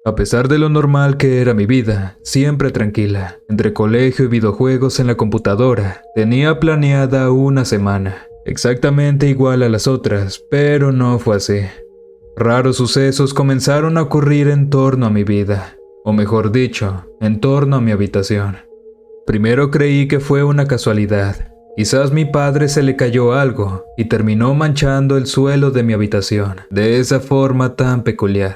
A pesar de lo normal que era mi vida, siempre tranquila, entre colegio y videojuegos en la computadora, tenía planeada una semana, exactamente igual a las otras, pero no fue así. Raros sucesos comenzaron a ocurrir en torno a mi vida, o mejor dicho, en torno a mi habitación. Primero creí que fue una casualidad. Quizás mi padre se le cayó algo y terminó manchando el suelo de mi habitación de esa forma tan peculiar.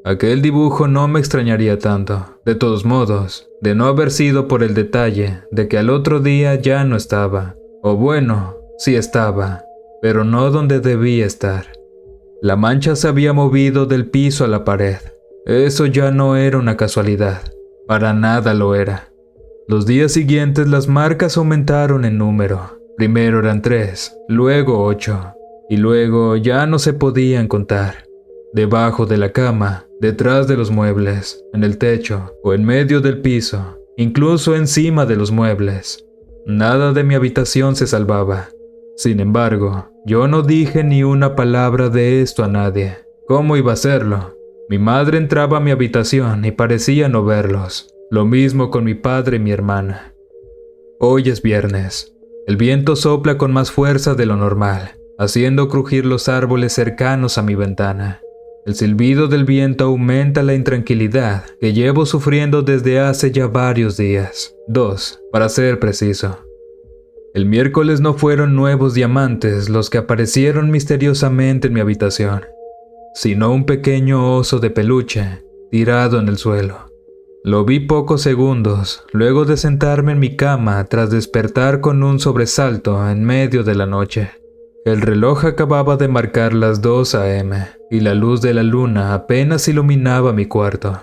Aquel dibujo no me extrañaría tanto, de todos modos, de no haber sido por el detalle de que al otro día ya no estaba, o bueno, sí estaba, pero no donde debía estar. La mancha se había movido del piso a la pared. Eso ya no era una casualidad, para nada lo era. Los días siguientes las marcas aumentaron en número. Primero eran 3, luego 8, y luego ya no se podían contar. Debajo de la cama, detrás de los muebles, en el techo o en medio del piso, incluso encima de los muebles. Nada de mi habitación se salvaba. Sin embargo, yo no dije ni una palabra de esto a nadie. ¿Cómo iba a hacerlo? Mi madre entraba a mi habitación y parecía no verlos. Lo mismo con mi padre y mi hermana. Hoy es viernes. El viento sopla con más fuerza de lo normal, haciendo crujir los árboles cercanos a mi ventana. El silbido del viento aumenta la intranquilidad que llevo sufriendo desde hace ya varios días. 2, para ser preciso. El miércoles no fueron nuevos diamantes los que aparecieron misteriosamente en mi habitación, sino un pequeño oso de peluche tirado en el suelo. Lo vi pocos segundos, luego de sentarme en mi cama tras despertar con un sobresalto en medio de la noche. El reloj acababa de marcar las 2 a.m. y la luz de la luna apenas iluminaba mi cuarto.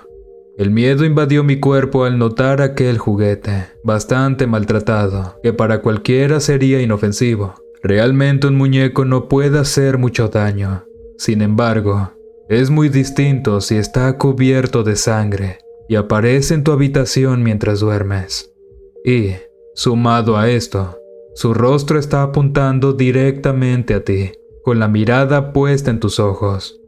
El miedo invadió mi cuerpo al notar aquel juguete, bastante maltratado, que para cualquiera sería inofensivo. Realmente un muñeco no puede hacer mucho daño. Sin embargo, es muy distinto si está cubierto de sangre y aparece en tu habitación mientras duermes. Y, sumado a esto, su rostro está apuntando directamente a ti, con la mirada puesta en tus ojos.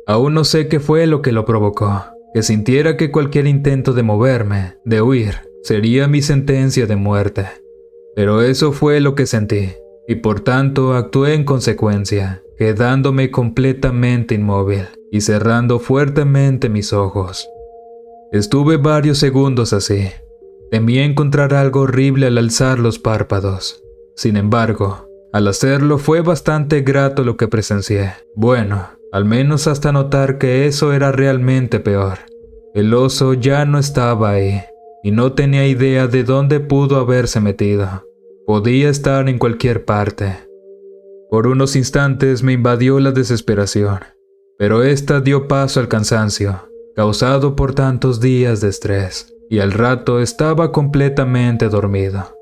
Aún no sé qué fue lo que lo provocó, que sintiera que cualquier intento de moverme, de huir, sería mi sentencia de muerte. Pero eso fue lo que sentí, y por tanto actué en consecuencia, quedándome completamente inmóvil y cerrando fuertemente mis ojos. Estuve varios segundos así. Temí encontrar algo horrible al alzar los párpados. Sin embargo, al hacerlo fue bastante grato lo que presencié. Bueno, al menos hasta notar que eso era realmente peor. El oso ya no estaba ahí, y no tenía idea de dónde pudo haberse metido. Podía estar en cualquier parte. Por unos instantes me invadió la desesperación, pero esta dio paso al cansancio, causado por tantos días de estrés, y al rato estaba completamente dormido.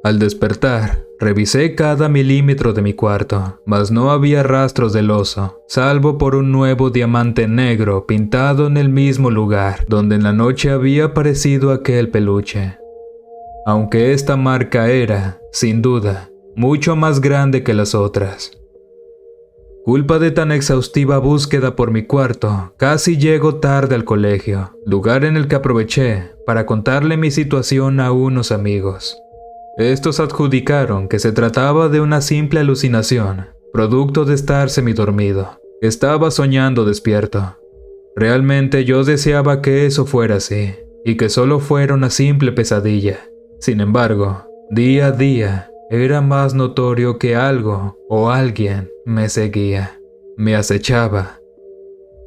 Al despertar, revisé cada milímetro de mi cuarto, mas no había rastros del oso, salvo por un nuevo diamante negro pintado en el mismo lugar donde en la noche había aparecido aquel peluche. Aunque esta marca era, sin duda, mucho más grande que las otras. Culpa de tan exhaustiva búsqueda por mi cuarto, casi llego tarde al colegio, lugar en el que aproveché para contarle mi situación a unos amigos. Estos adjudicaron que se trataba de una simple alucinación, producto de estar semidormido. Estaba soñando despierto. Realmente yo deseaba que eso fuera así, y que solo fuera una simple pesadilla. Sin embargo, día a día, era más notorio que algo o alguien me seguía, me acechaba.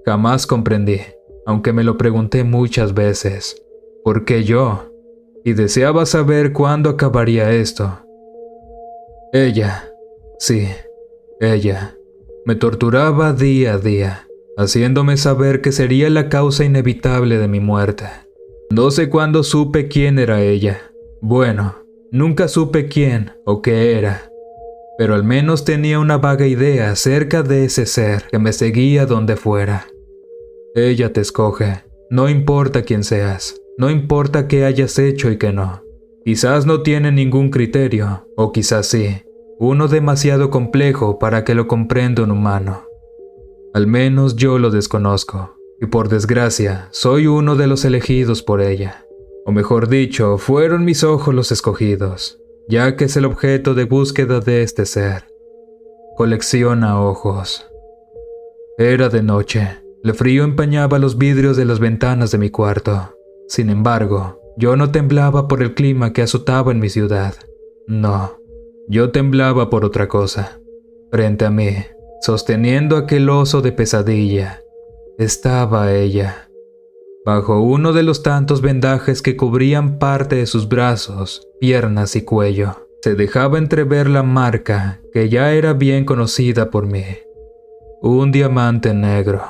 Jamás comprendí, aunque me lo pregunté muchas veces, ¿por qué yo? Y deseaba saber cuándo acabaría esto. Ella, sí, ella, me torturaba día a día, haciéndome saber que sería la causa inevitable de mi muerte. No sé cuándo supe quién era ella. Bueno, nunca supe quién o qué era, pero al menos tenía una vaga idea acerca de ese ser que me seguía donde fuera. Ella te escoge, no importa quién seas, no importa qué hayas hecho y qué no. Quizás no tiene ningún criterio, o quizás sí, uno demasiado complejo para que lo comprenda un humano. Al menos yo lo desconozco, y por desgracia soy uno de los elegidos por ella. O mejor dicho, fueron mis ojos los escogidos, ya que es el objeto de búsqueda de este ser. Colecciona ojos. Era de noche. El frío empañaba los vidrios de las ventanas de mi cuarto. Sin embargo, yo no temblaba por el clima que azotaba en mi ciudad. No, yo temblaba por otra cosa. Frente a mí, sosteniendo aquel oso de pesadilla, estaba ella. Bajo uno de los tantos vendajes que cubrían parte de sus brazos, piernas y cuello, se dejaba entrever la marca que ya era bien conocida por mí. Un diamante negro.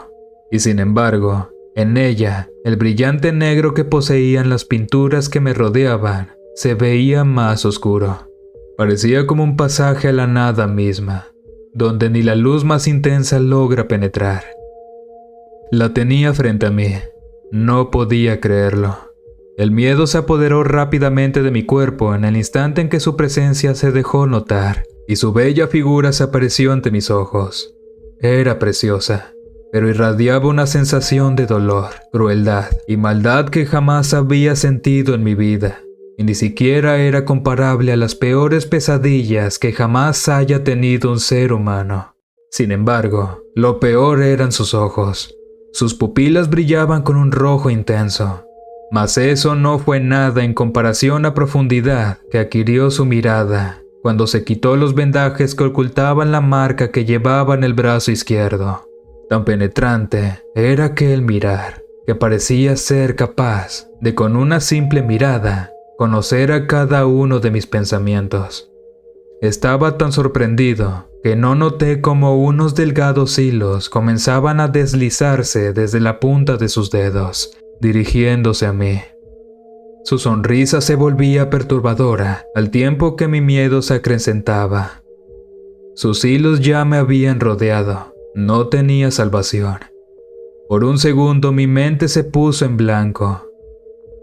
Y sin embargo, en ella, el brillante negro que poseían las pinturas que me rodeaban se veía más oscuro. Parecía como un pasaje a la nada misma, donde ni la luz más intensa logra penetrar. La tenía frente a mí. No podía creerlo. El miedo se apoderó rápidamente de mi cuerpo en el instante en que su presencia se dejó notar y su bella figura se apareció ante mis ojos. Era preciosa, pero irradiaba una sensación de dolor, crueldad y maldad que jamás había sentido en mi vida, y ni siquiera era comparable a las peores pesadillas que jamás haya tenido un ser humano. Sin embargo, lo peor eran sus ojos. Sus pupilas brillaban con un rojo intenso, mas eso no fue nada en comparación a profundidad que adquirió su mirada cuando se quitó los vendajes que ocultaban la marca que llevaba en el brazo izquierdo. Tan penetrante era aquel mirar, que parecía ser capaz de con una simple mirada conocer a cada uno de mis pensamientos. Estaba tan sorprendido que no noté cómo unos delgados hilos comenzaban a deslizarse desde la punta de sus dedos, dirigiéndose a mí. Su sonrisa se volvía perturbadora al tiempo que mi miedo se acrecentaba. Sus hilos ya me habían rodeado. No tenía salvación. Por un segundo mi mente se puso en blanco.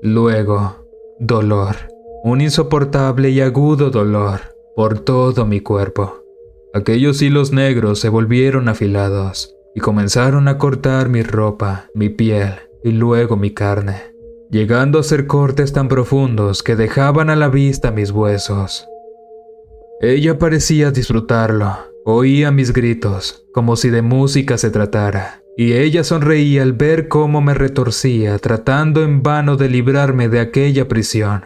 Luego, dolor. Un insoportable y agudo dolor por todo mi cuerpo. Aquellos hilos negros se volvieron afilados y comenzaron a cortar mi ropa, mi piel y luego mi carne, llegando a ser cortes tan profundos que dejaban a la vista mis huesos. Ella parecía disfrutarlo. Oía mis gritos, como si de música se tratara, y ella sonreía al ver cómo me retorcía, tratando en vano de librarme de aquella prisión.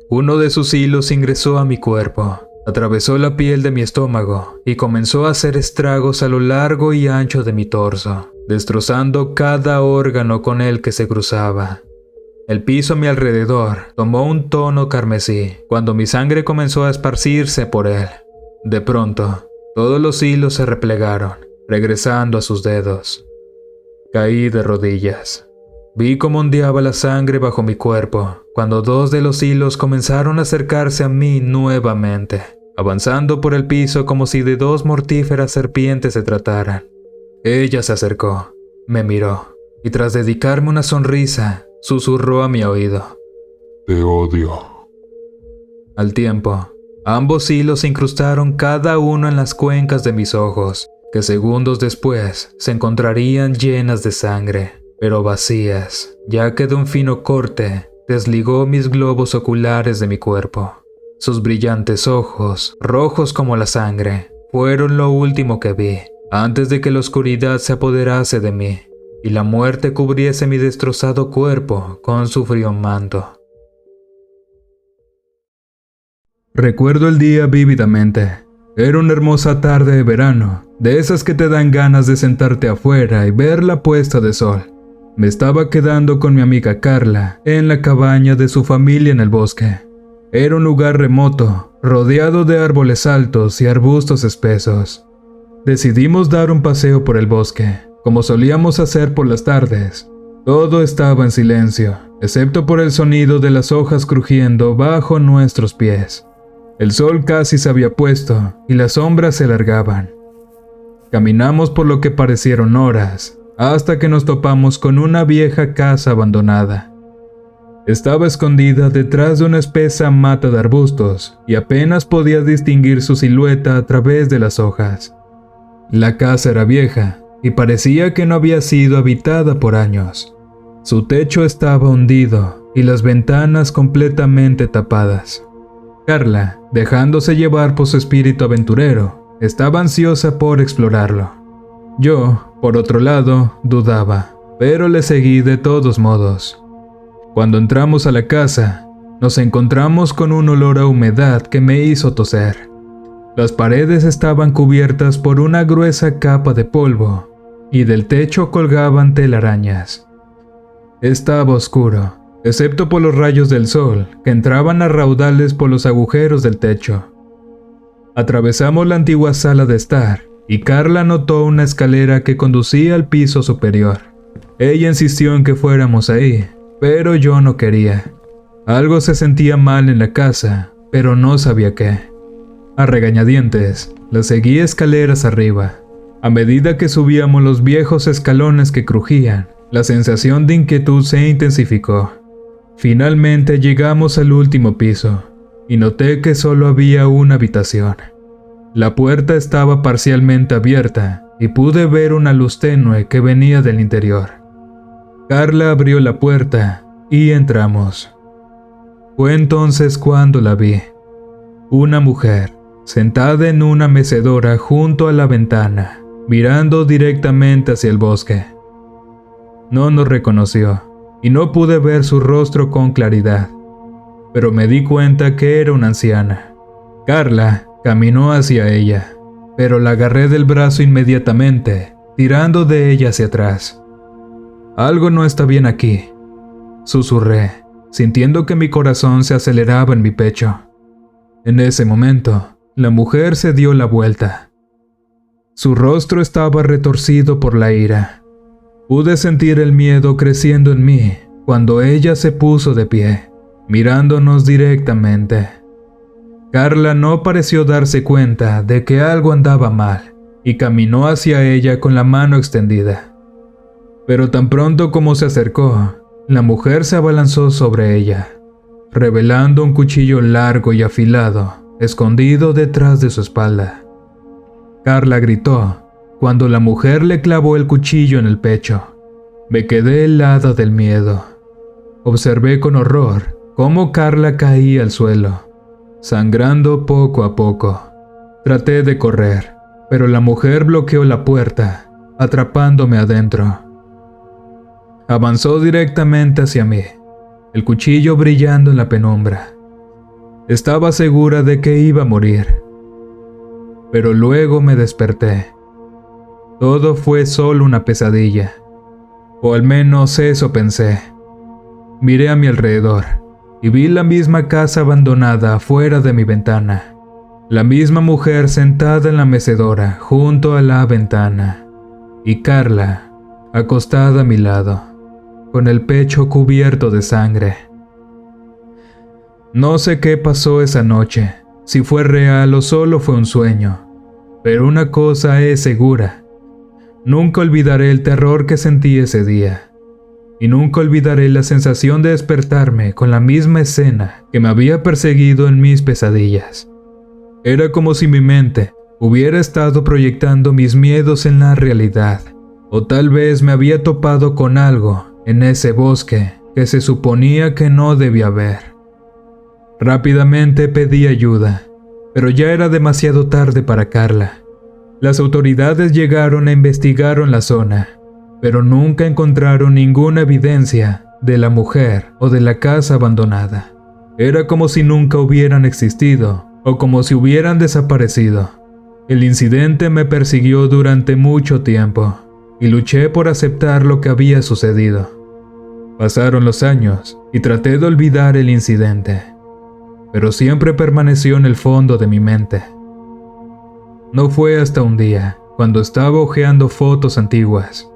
Uno de sus hilos ingresó a mi cuerpo, atravesó la piel de mi estómago y comenzó a hacer estragos a lo largo y ancho de mi torso, destrozando cada órgano con el que se cruzaba. El piso a mi alrededor tomó un tono carmesí cuando mi sangre comenzó a esparcirse por él. De pronto, todos los hilos se replegaron, regresando a sus dedos. Caí de rodillas. Vi cómo ondeaba la sangre bajo mi cuerpo, cuando dos de los hilos comenzaron a acercarse a mí nuevamente, avanzando por el piso como si de dos mortíferas serpientes se trataran. Ella se acercó, me miró, y tras dedicarme una sonrisa, susurró a mi oído: «Te odio». Al tiempo, ambos hilos se incrustaron cada uno en las cuencas de mis ojos, que segundos después se encontrarían llenas de sangre, pero vacías, ya que de un fino corte desligó mis globos oculares de mi cuerpo. Sus brillantes ojos, rojos como la sangre, fueron lo último que vi, antes de que la oscuridad se apoderase de mí, y la muerte cubriese mi destrozado cuerpo con su frío manto. Recuerdo el día vívidamente. Era una hermosa tarde de verano, de esas que te dan ganas de sentarte afuera y ver la puesta de sol. Me estaba quedando con mi amiga Carla en la cabaña de su familia en el bosque. Era un lugar remoto, rodeado de árboles altos y arbustos espesos. Decidimos dar un paseo por el bosque, como solíamos hacer por las tardes. Todo estaba en silencio, excepto por el sonido de las hojas crujiendo bajo nuestros pies. El sol casi se había puesto y las sombras se alargaban. Caminamos por lo que parecieron horas, hasta que nos topamos con una vieja casa abandonada. Estaba escondida detrás de una espesa mata de arbustos y apenas podía distinguir su silueta a través de las hojas. La casa era vieja, y parecía que no había sido habitada por años. Su techo estaba hundido y las ventanas completamente tapadas. Carla, dejándose llevar por su espíritu aventurero, estaba ansiosa por explorarlo. Yo, por otro lado, dudaba, pero le seguí de todos modos. Cuando entramos a la casa, nos encontramos con un olor a humedad que me hizo toser. Las paredes estaban cubiertas por una gruesa capa de polvo, y del techo colgaban telarañas. Estaba oscuro, excepto por los rayos del sol que entraban a raudales por los agujeros del techo. Atravesamos la antigua sala de estar, y Carla notó una escalera que conducía al piso superior. Ella insistió en que fuéramos ahí, pero yo no quería. Algo se sentía mal en la casa, pero no sabía qué. A regañadientes, la seguí escaleras arriba. A medida que subíamos los viejos escalones que crujían, la sensación de inquietud se intensificó. Finalmente llegamos al último piso, y noté que solo había una habitación. La puerta estaba parcialmente abierta, y pude ver una luz tenue que venía del interior. Carla abrió la puerta, y entramos. Fue entonces cuando la vi. Una mujer, sentada en una mecedora junto a la ventana, mirando directamente hacia el bosque. No nos reconoció, y no pude ver su rostro con claridad, pero me di cuenta que era una anciana. Carla caminó hacia ella, pero la agarré del brazo inmediatamente, tirando de ella hacia atrás. «Algo no está bien aquí», susurré, sintiendo que mi corazón se aceleraba en mi pecho. En ese momento, la mujer se dio la vuelta. Su rostro estaba retorcido por la ira. Pude sentir el miedo creciendo en mí cuando ella se puso de pie, mirándonos directamente. Carla no pareció darse cuenta de que algo andaba mal y caminó hacia ella con la mano extendida. Pero tan pronto como se acercó, la mujer se abalanzó sobre ella, revelando un cuchillo largo y afilado, escondido detrás de su espalda. Carla gritó cuando la mujer le clavó el cuchillo en el pecho. Me quedé helada del miedo. Observé con horror cómo Carla caía al suelo, sangrando poco a poco. Traté de correr, pero la mujer bloqueó la puerta, atrapándome adentro. Avanzó directamente hacia mí, el cuchillo brillando en la penumbra. Estaba segura de que iba a morir. Pero luego me desperté. Todo fue solo una pesadilla, o al menos eso pensé. Miré a mi alrededor y vi la misma casa abandonada afuera de mi ventana. La misma mujer sentada en la mecedora junto a la ventana. Y Carla, acostada a mi lado, con el pecho cubierto de sangre. No sé qué pasó esa noche, si fue real o solo fue un sueño. Pero una cosa es segura. Nunca olvidaré el terror que sentí ese día. Y nunca olvidaré la sensación de despertarme con la misma escena que me había perseguido en mis pesadillas. Era como si mi mente hubiera estado proyectando mis miedos en la realidad, o tal vez me había topado con algo en ese bosque que se suponía que no debía ver. Rápidamente pedí ayuda, pero ya era demasiado tarde para Carla. Las autoridades llegaron e investigaron la zona, pero nunca encontraron ninguna evidencia de la mujer o de la casa abandonada. Era como si nunca hubieran existido o como si hubieran desaparecido. El incidente me persiguió durante mucho tiempo y luché por aceptar lo que había sucedido. Pasaron los años y traté de olvidar el incidente, pero siempre permaneció en el fondo de mi mente. No fue hasta un día, cuando estaba hojeando fotos antiguas,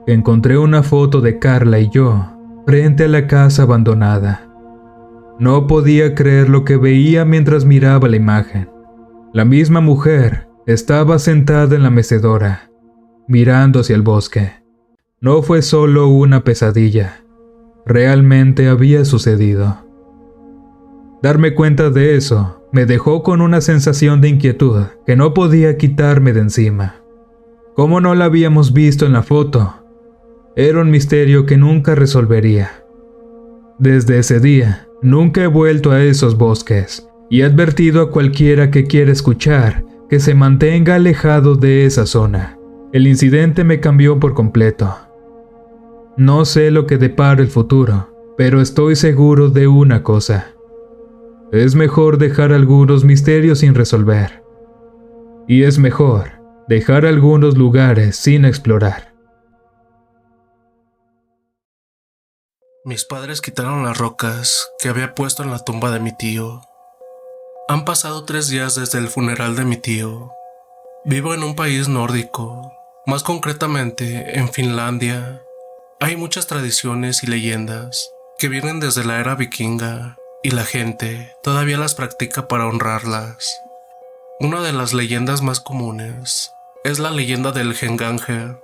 que encontré una foto de Carla y yo frente a la casa abandonada. No podía creer lo que veía mientras miraba la imagen. La misma mujer estaba sentada en la mecedora, mirando hacia el bosque. No fue solo una pesadilla, realmente había sucedido. Darme cuenta de eso me dejó con una sensación de inquietud que no podía quitarme de encima. ¿Cómo no la habíamos visto en la foto? Era un misterio que nunca resolvería. Desde ese día, nunca he vuelto a esos bosques y he advertido a cualquiera que quiera escuchar que se mantenga alejado de esa zona. El incidente me cambió por completo. No sé lo que depara el futuro, pero estoy seguro de una cosa. Es mejor dejar algunos misterios sin resolver. Y es mejor dejar algunos lugares sin explorar. Mis padres quitaron las rocas que había puesto en la tumba de mi tío. Han pasado 3 días desde el funeral de mi tío. Vivo en un país nórdico, más concretamente en Finlandia. Hay muchas tradiciones y leyendas que vienen desde la era vikinga y la gente todavía las practica para honrarlas. Una de las leyendas más comunes es la leyenda del Heimdallr.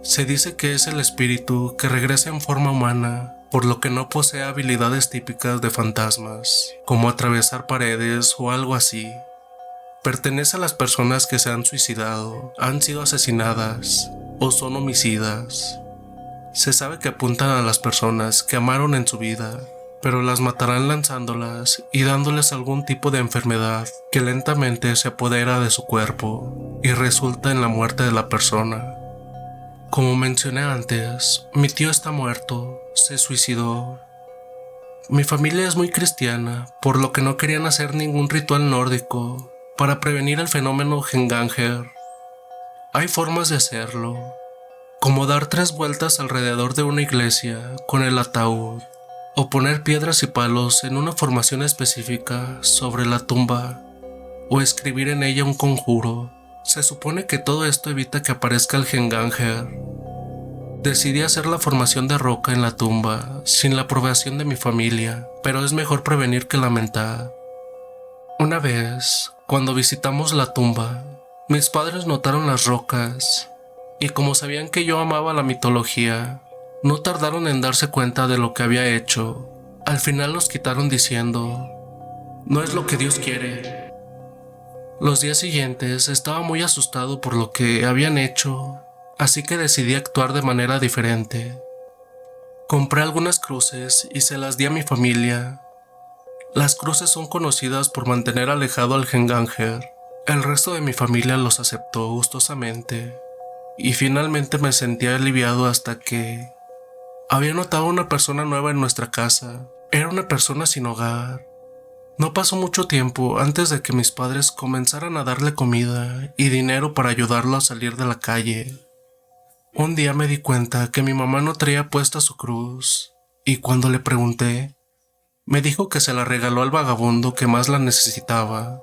Se dice que es el espíritu que regresa en forma humana, por lo que no posee habilidades típicas de fantasmas, como atravesar paredes o algo así. Pertenece a las personas que se han suicidado, han sido asesinadas o son homicidas. Se sabe que apuntan a las personas que amaron en su vida, pero las matarán lanzándolas y dándoles algún tipo de enfermedad que lentamente se apodera de su cuerpo y resulta en la muerte de la persona. Como mencioné antes, mi tío está muerto, se suicidó. Mi familia es muy cristiana, por lo que no querían hacer ningún ritual nórdico para prevenir el fenómeno Heimdallr. Hay formas de hacerlo, como dar 3 vueltas alrededor de una iglesia con el ataúd, o poner piedras y palos en una formación específica sobre la tumba, o escribir en ella un conjuro. Se supone que todo esto evita que aparezca el Heimdallr. Decidí hacer la formación de roca en la tumba sin la aprobación de mi familia, pero es mejor prevenir que lamentar. Una vez, cuando visitamos la tumba, mis padres notaron las rocas, y como sabían que yo amaba la mitología, no tardaron en darse cuenta de lo que había hecho. Al final los quitaron diciendo: "No es lo que Dios quiere". Los días siguientes estaba muy asustado por lo que habían hecho, así que decidí actuar de manera diferente. Compré algunas cruces y se las di a mi familia. Las cruces son conocidas por mantener alejado al Heimdallr. El resto de mi familia los aceptó gustosamente, y finalmente me sentí aliviado hasta que había notado una persona nueva en nuestra casa. Era una persona sin hogar. No pasó mucho tiempo antes de que mis padres comenzaran a darle comida y dinero para ayudarlo a salir de la calle. Un día me di cuenta que mi mamá no traía puesta su cruz, y cuando le pregunté, me dijo que se la regaló al vagabundo que más la necesitaba.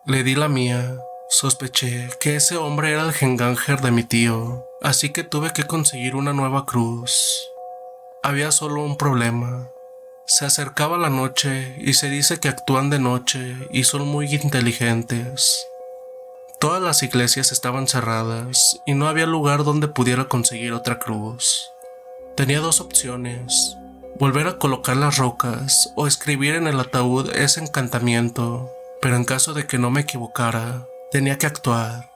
Le di la mía. Sospeché que ese hombre era el Heimdallr de mi tío, así que tuve que conseguir una nueva cruz. Había solo un problema. Se acercaba la noche y se dice que actúan de noche y son muy inteligentes. Todas las iglesias estaban cerradas y no había lugar donde pudiera conseguir otra cruz. Tenía 2 opciones: volver a colocar las rocas o escribir en el ataúd ese encantamiento, pero en caso de que no me equivocara, tenía que actuar.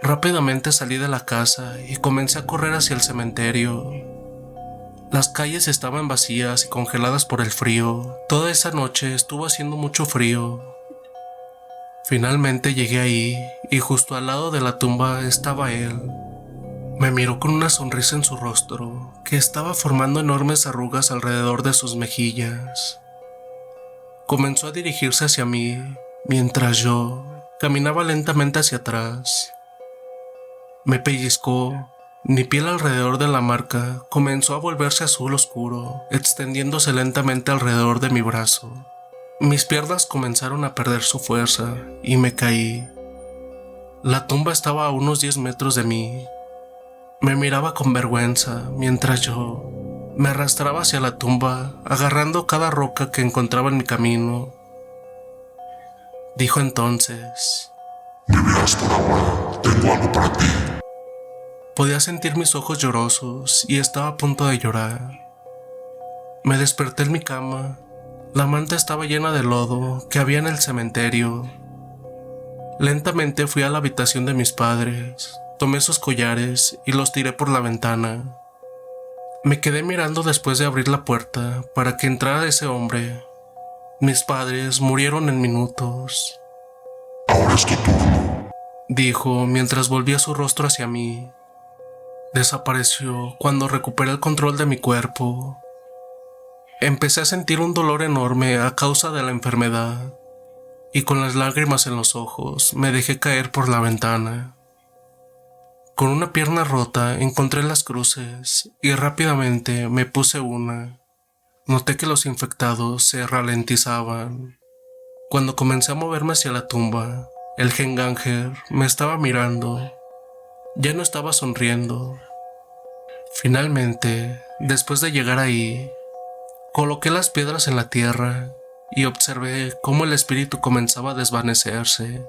Rápidamente salí de la casa y comencé a correr hacia el cementerio. Las calles estaban vacías y congeladas por el frío. Toda esa noche estuvo haciendo mucho frío. Finalmente llegué ahí y justo al lado de la tumba estaba él. Me miró con una sonrisa en su rostro, que estaba formando enormes arrugas alrededor de sus mejillas. Comenzó a dirigirse hacia mí, mientras yo caminaba lentamente hacia atrás. Me pellizcó. Mi piel alrededor de la marca comenzó a volverse azul oscuro, extendiéndose lentamente alrededor de mi brazo. Mis piernas comenzaron a perder su fuerza y me caí. La tumba estaba a unos 10 metros de mí. Me miraba con vergüenza mientras yo me arrastraba hacia la tumba, agarrando cada roca que encontraba en mi camino. Dijo entonces: Me verás por ahora. Tengo algo para ti. Podía sentir mis ojos llorosos y estaba a punto de llorar. Me desperté en mi cama. La manta estaba llena de lodo que había en el cementerio. Lentamente fui a la habitación de mis padres, tomé sus collares y los tiré por la ventana. Me quedé mirando después de abrir la puerta para que entrara ese hombre. Mis padres murieron en minutos, Ahora es tu turno. dijo mientras volvía su rostro hacia mí. Desapareció cuando recuperé el control de mi cuerpo. Empecé a sentir un dolor enorme a causa de la enfermedad, y con las lágrimas en los ojos me dejé caer por la ventana. Con una pierna rota encontré las cruces y rápidamente me puse una. Noté que los infectados se ralentizaban. Cuando comencé a moverme hacia la tumba, el Genganger me estaba mirando. Ya no estaba sonriendo. Finalmente, después de llegar ahí, coloqué las piedras en la tierra y observé cómo el espíritu comenzaba a desvanecerse.